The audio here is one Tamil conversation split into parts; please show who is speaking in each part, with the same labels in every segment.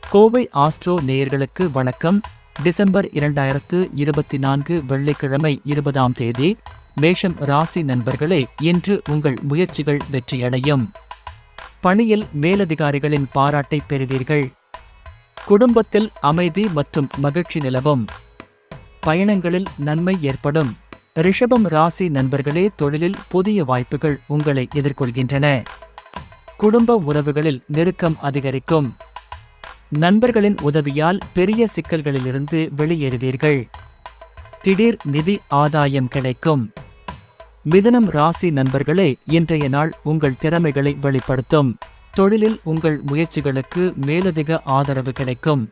Speaker 1: கோவை ஆஸ்ட்ரோ நேயர்களுக்கு வணக்கம். டிசம்பர் 2024 வெள்ளிக்கிழமை 20ஆம் தேதி. மேஷம் ராசி நண்பர்களே, இன்று உங்கள் முயற்சிகள் வெற்றியடையும். பணியில் மேலதிகாரிகளின் பாராட்டை பெறுவீர்கள். குடும்பத்தில் அமைதி மற்றும் மகிழ்ச்சி நிலவும். பயணங்களில் நன்மை ஏற்படும். ரிஷபம் ராசி நண்பர்களே, தொழிலில் புதிய வாய்ப்புகள் உங்களை எதிர்கொள்கின்றன. குடும்ப உறவுகளில் நெருக்கம் அதிகரிக்கும். நண்பர்களின் உதவியால் பெரிய சிக்கல்களிலிருந்து வெளியேறுவீர்கள். திடீர் நிதி ஆதாயம் கிடைக்கும். மிதுனம் ராசி நண்பர்களே, இன்றைய நாள் உங்கள் திறமைகளை வெளிப்படுத்தும். தொழிலில் உங்கள் முயற்சிகளுக்கு மேலதிக ஆதரவு கிடைக்கும்.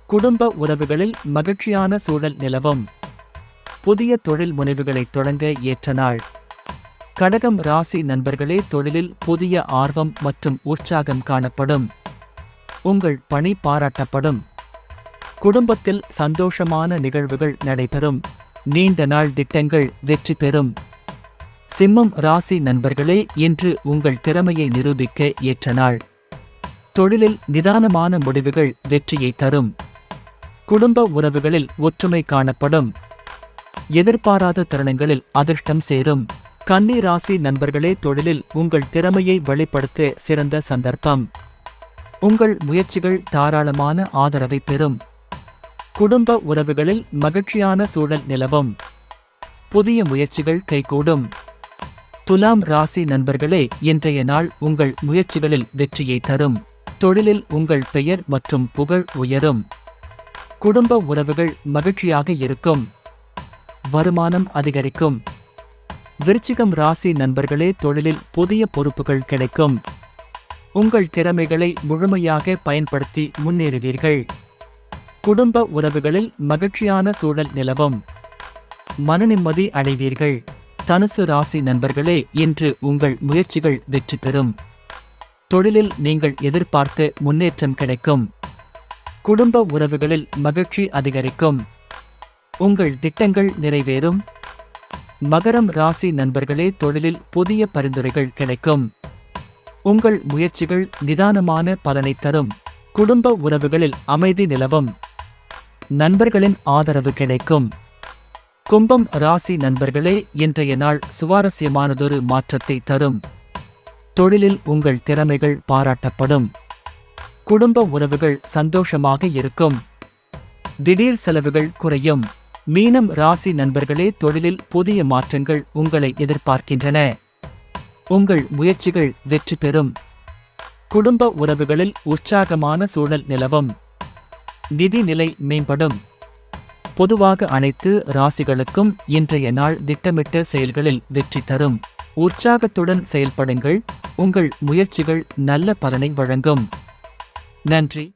Speaker 1: குடும்ப உறவுகளில் மகிழ்ச்சியான சூழல் நிலவும். புதிய தொழில் முனைவுகளை தொடங்க ஏற்ற நாள். கடகம் ராசி நண்பர்களே, தொழிலில் புதிய ஆர்வம் மற்றும் உற்சாகம் காணப்படும். உங்கள் பணி பாராட்டப்படும். குடும்பத்தில் சந்தோஷமான நிகழ்வுகள் நடைபெறும். நீண்ட நாள் திட்டங்கள் வெற்றி பெறும். சிம்மம் ராசி நண்பர்களே, இன்று உங்கள் திறமையை நிரூபிக்க ஏற்ற நாள். தொழிலில் நிதானமான முடிவுகள் வெற்றியை தரும். குடும்ப உறவுகளில் ஒற்றுமை காணப்படும். எதிர்பாராத தருணங்களில் அதிர்ஷ்டம் சேரும். கன்னி ராசி நண்பர்களே, தொழிலில் உங்கள் திறமையை வெளிப்படுத்த சிறந்த சந்தர்ப்பம். உங்கள் முயற்சிகள் தாராளமான ஆதரவை பெறும். குடும்ப உறவுகளில் மகிழ்ச்சியான சூழல் நிலவும். புதிய முயற்சிகள் கைகூடும். துலாம் ராசி நண்பர்களே, இன்றைய நாள் உங்கள் முயற்சிகளில் வெற்றியை தரும். தொழிலில் உங்கள் பெயர் மற்றும் புகழ் உயரும். குடும்ப உறவுகள் மகிழ்ச்சியாக இருக்கும். வருமானம் அதிகரிக்கும். விருச்சிகம் ராசி நண்பர்களே, தொழிலில் புதிய பொறுப்புகள் கிடைக்கும். உங்கள் திறமைகளை முழுமையாக பயன்படுத்தி முன்னேறுவீர்கள். குடும்ப உறவுகளில் மகிழ்ச்சியான சூழல் நிலவும். மனநிம்மதி அடைவீர்கள். தனுசு ராசி நண்பர்களே, இன்று உங்கள் முயற்சிகள் வெற்றி பெறும். தொழிலில் நீங்கள் எதிர்பார்த்த முன்னேற்றம் கிடைக்கும். குடும்ப உறவுகளில் மகிழ்ச்சி அதிகரிக்கும். உங்கள் திட்டங்கள் நிறைவேறும். மகரம் ராசி நண்பர்களே, தொழிலில் புதிய பரிந்துரைகள் கிடைக்கும். உங்கள் முயற்சிகள் நிதானமான பலனை தரும். குடும்ப உறவுகளில் அமைதி நிலவும். நண்பர்களின் ஆதரவு கிடைக்கும். கும்பம் ராசி நண்பர்களே, இன்றைய நாள் சுவாரஸ்யமானதொரு மாற்றத்தை தரும். தொழிலில் உங்கள் திறமைகள் பாராட்டப்படும். குடும்ப உறவுகள் சந்தோஷமாக இருக்கும். திடீர் செலவுகள் குறையும். மீனம் ராசி நண்பர்களே, தொழிலில் புதிய மாற்றங்கள் உங்களை எதிர்பார்க்கின்றன. உங்கள் முயற்சிகள் வெற்றி பெறும். குடும்ப உறவுகளில் உற்சாகமான சூழல் நிலவும். நிதி நிலை மேம்படும். பொதுவாக அனைத்து ராசிகளுக்கும் இன்றைய நாள் திட்டமிட்ட செயல்களில் வெற்றி தரும். உற்சாகத்துடன் செயல்படுங்கள். உங்கள் முயற்சிகள் நல்ல பலனை வழங்கும். நன்றி.